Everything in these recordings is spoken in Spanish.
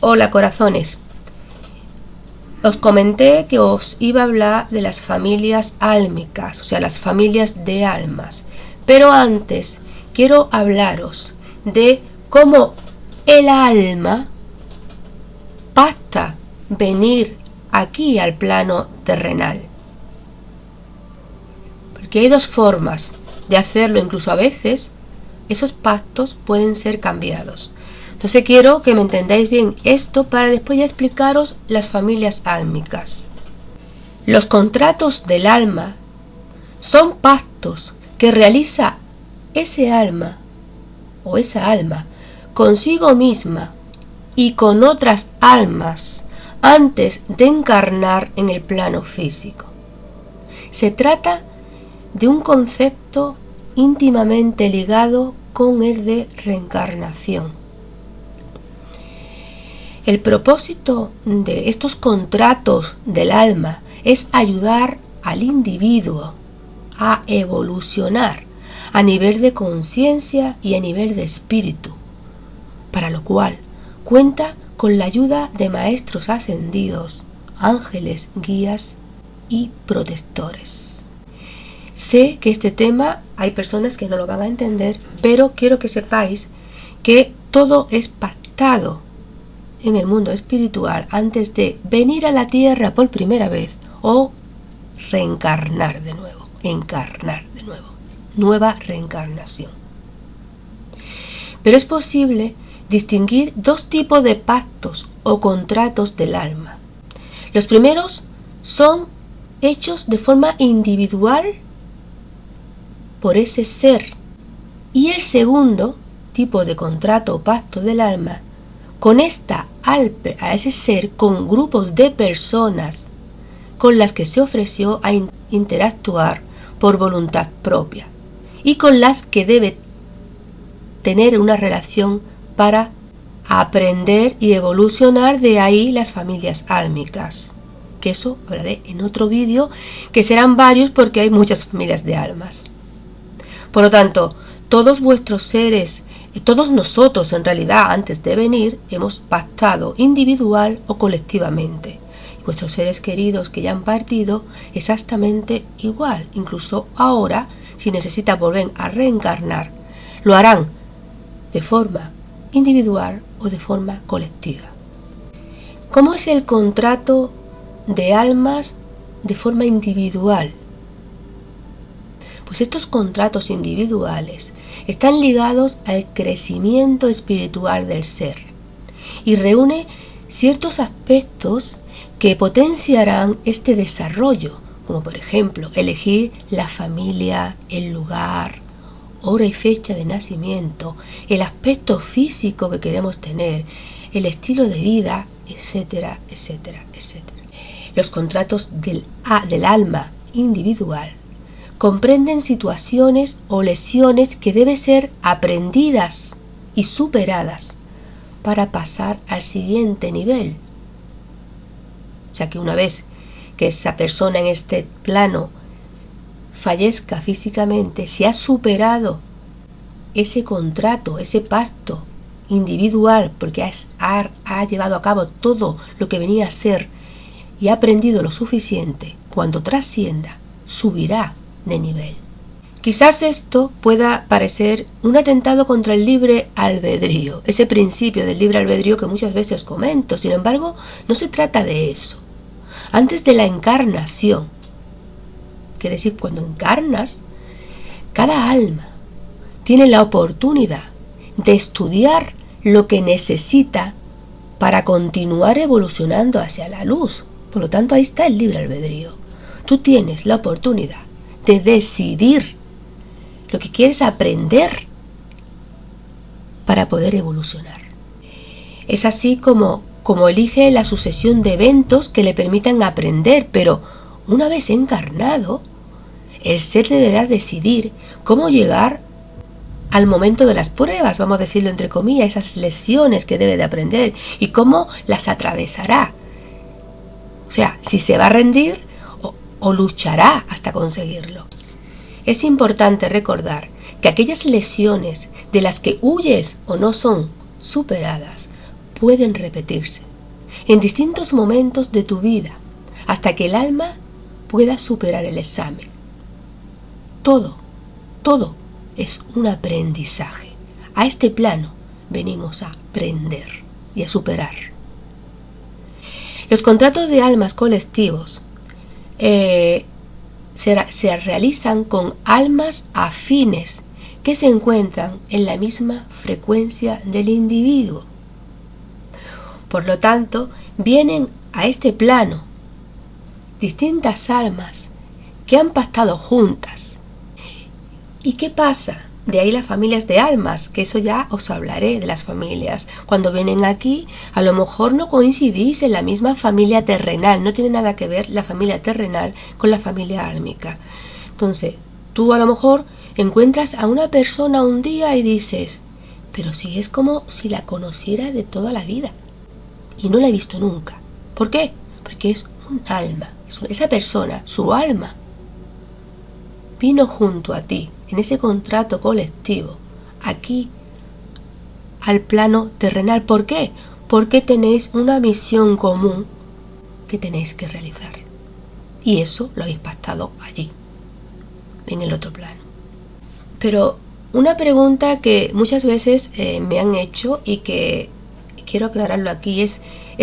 Hola corazones, os comenté que os iba a hablar de las familias álmicas, o sea, las familias de almas, pero antes quiero hablaros de cómo el alma pacta venir aquí al plano terrenal. Porque hay dos formas de hacerlo, incluso a veces esos pactos pueden ser cambiados. Entonces quiero que me entendáis bien esto para después ya explicaros las familias álmicas. Los contratos del alma son pactos que realiza ese alma o esa alma consigo misma y con otras almas antes de encarnar en el plano físico. Se trata de un concepto íntimamente ligado con el de reencarnación. El propósito de estos contratos del alma es ayudar al individuo a evolucionar a nivel de conciencia y a nivel de espíritu, para lo cual cuenta con la ayuda de maestros ascendidos, ángeles, guías y protectores. Sé que este tema hay personas que no lo van a entender, pero quiero que sepáis que todo es pactado en el mundo espiritual antes de venir a la tierra por primera vez o reencarnar de nuevo, encarnar de nuevo, nueva reencarnación. Pero es posible distinguir dos tipos de pactos o contratos del alma. Los primeros son hechos de forma individual por ese ser, y el segundo tipo de contrato o pacto del alma conecta a ese ser con grupos de personas con las que se ofreció a interactuar por voluntad propia y con las que debe tener una relación para aprender y evolucionar. De ahí las familias álmicas, que eso hablaré en otro vídeo, que serán varios porque hay muchas familias de almas. Por lo tanto, todos vuestros seres, todos nosotros en realidad antes de venir hemos pactado individual o colectivamente. Y vuestros seres queridos que ya han partido exactamente igual. Incluso ahora, si necesitan volver a reencarnar, lo harán de forma individual o de forma colectiva. ¿Cómo es el contrato de almas de forma individual? Pues estos contratos individuales están ligados al crecimiento espiritual del ser y reúne ciertos aspectos que potenciarán este desarrollo, como por ejemplo elegir la familia, el lugar, hora y fecha de nacimiento, el aspecto físico que queremos tener, el estilo de vida, etcétera, etcétera, etcétera. Los contratos del alma individual comprenden situaciones o lesiones que deben ser aprendidas y superadas para pasar al siguiente nivel. Ya que una vez que esa persona en este plano fallezca físicamente, si ha superado ese contrato, ese pacto individual, porque ha llevado a cabo todo lo que venía a ser y ha aprendido lo suficiente, cuando trascienda, subirá de nivel. Quizás esto pueda parecer un atentado contra el libre albedrío, ese principio del libre albedrío que muchas veces comento. Sin embargo, no se trata de eso. Antes de la encarnación, quiere decir, cuando encarnas, cada alma tiene la oportunidad de estudiar lo que necesita para continuar evolucionando hacia la luz. Por lo tanto, ahí está el libre albedrío. Tú tienes la oportunidad de decidir lo que quieres aprender para poder evolucionar. Es así como elige la sucesión de eventos que le permitan aprender, pero una vez encarnado, el ser deberá decidir cómo llegar al momento de las pruebas, vamos a decirlo entre comillas, esas lecciones que debe de aprender y cómo las atravesará. O sea, si se va a rendir o luchará hasta conseguirlo. Es importante recordar que aquellas lesiones de las que huyes o no son superadas pueden repetirse en distintos momentos de tu vida hasta que el alma pueda superar el examen. Todo es un aprendizaje. A este plano venimos a aprender y a superar. Los contratos de almas colectivos se realizan con almas afines que se encuentran en la misma frecuencia del individuo. Por lo tanto, vienen a este plano distintas almas que han pactado juntas. ¿Y qué pasa? De ahí las familias de almas, que eso ya os hablaré de las familias. Cuando vienen aquí, a lo mejor no coincidís en la misma familia terrenal, no tiene nada que ver la familia terrenal con la familia álmica. Entonces, tú a lo mejor encuentras a una persona un día y dices, pero si es como si la conociera de toda la vida y no la he visto nunca. ¿Por qué? Porque es un alma, esa persona, su alma, vino junto a ti en ese contrato colectivo, aquí al plano terrenal. ¿Por qué? Porque tenéis una misión común que tenéis que realizar. Y eso lo habéis pactado allí, en el otro plano. Pero una pregunta que muchas veces me han hecho y que quiero aclararlo aquí es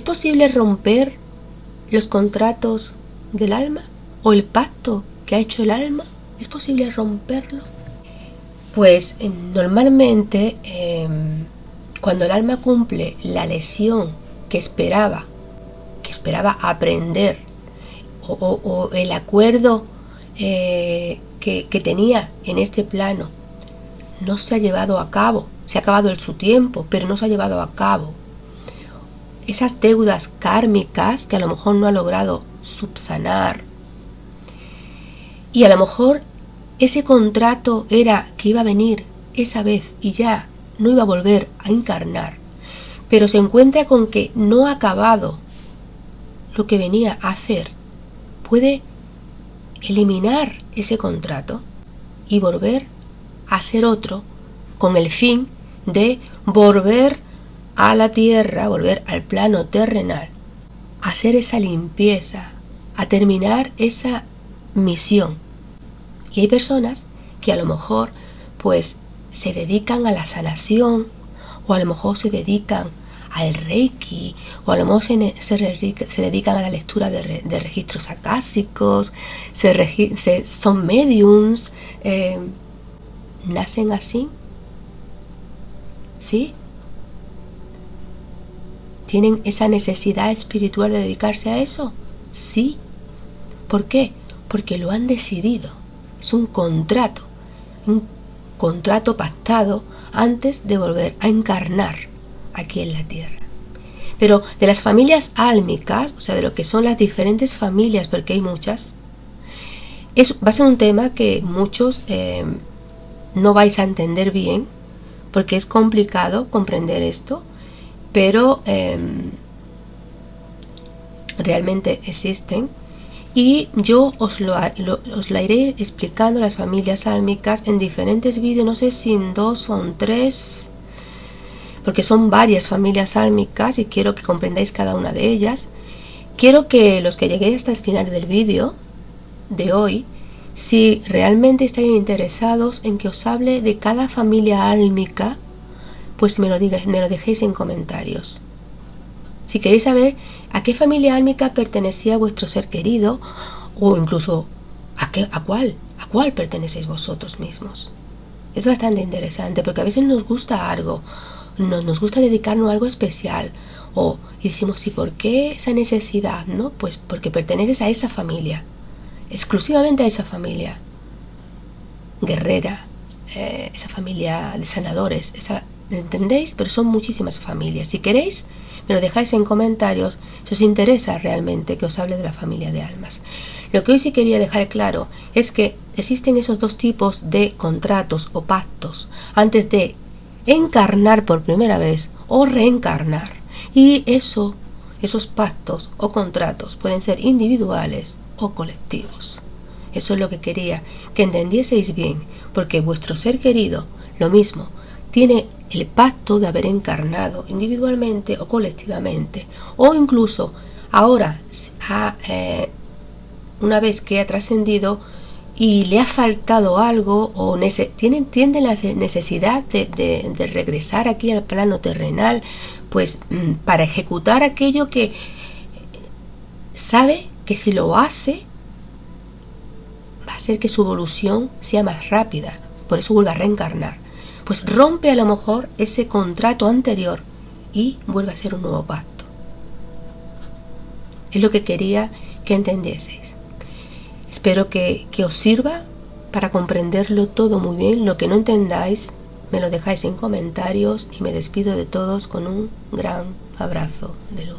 posible romper los contratos del alma? ¿O el pacto que ha hecho el alma? ¿Es posible romperlo? Pues normalmente cuando el alma cumple la lección que esperaba aprender o el acuerdo que tenía en este plano no se ha llevado a cabo, se ha acabado su tiempo, pero no se ha llevado a cabo. Esas deudas kármicas que a lo mejor no ha logrado subsanar. Y a lo mejor ese contrato era que iba a venir esa vez y ya no iba a volver a encarnar. Pero se encuentra con que no ha acabado lo que venía a hacer. Puede eliminar ese contrato y volver a hacer otro con el fin de volver a la tierra, volver al plano terrenal, a hacer esa limpieza, a terminar esa misión. Y hay personas que a lo mejor pues se dedican a la sanación, o a lo mejor se dedican al reiki, o a lo mejor se dedican a la lectura de registros acásicos, son mediums, nacen así, ¿sí? ¿Tienen esa necesidad espiritual de dedicarse a eso? Sí. ¿Por qué? Porque lo han decidido. Es un contrato pactado antes de volver a encarnar aquí en la tierra. Pero de las familias álmicas, o sea, de lo que son las diferentes familias, porque hay muchas, va a ser un tema que muchos no vais a entender bien, porque es complicado comprender esto, pero realmente existen. Y yo os la iré explicando, las familias álmicas, en diferentes vídeos, no sé si en 2 o en 3, porque son varias familias álmicas y quiero que comprendáis cada una de ellas. Quiero que los que lleguéis hasta el final del vídeo de hoy, si realmente estáis interesados en que os hable de cada familia álmica, pues me lo dejéis en comentarios. Si queréis saber a qué familia álmica pertenecía vuestro ser querido, o incluso a cuál pertenecéis vosotros mismos. Es bastante interesante, porque a veces nos gusta algo, nos gusta dedicarnos a algo especial, y decimos, ¿y por qué esa necesidad? ¿No? Pues porque perteneces a esa familia, exclusivamente a esa familia guerrera, esa familia de sanadores, ¿entendéis? Pero son muchísimas familias. Si queréis, me lo dejáis en comentarios si os interesa realmente que os hable de la familia de almas. Lo que hoy sí quería dejar claro es que existen esos dos tipos de contratos o pactos antes de encarnar por primera vez o reencarnar. Y esos pactos o contratos pueden ser individuales o colectivos. Eso es lo que quería que entendieseis bien, porque vuestro ser querido, lo mismo, tiene el pacto de haber encarnado individualmente o colectivamente, o incluso ahora, una vez que ha trascendido y le ha faltado algo o tiene la necesidad de regresar aquí al plano terrenal, pues para ejecutar aquello que sabe que si lo hace va a hacer que su evolución sea más rápida, por eso vuelve a reencarnar. Pues rompe a lo mejor ese contrato anterior y vuelve a hacer un nuevo pacto. Es lo que quería que entendieseis. Espero que os sirva para comprenderlo todo muy bien. Lo que no entendáis me lo dejáis en comentarios y me despido de todos con un gran abrazo de luz.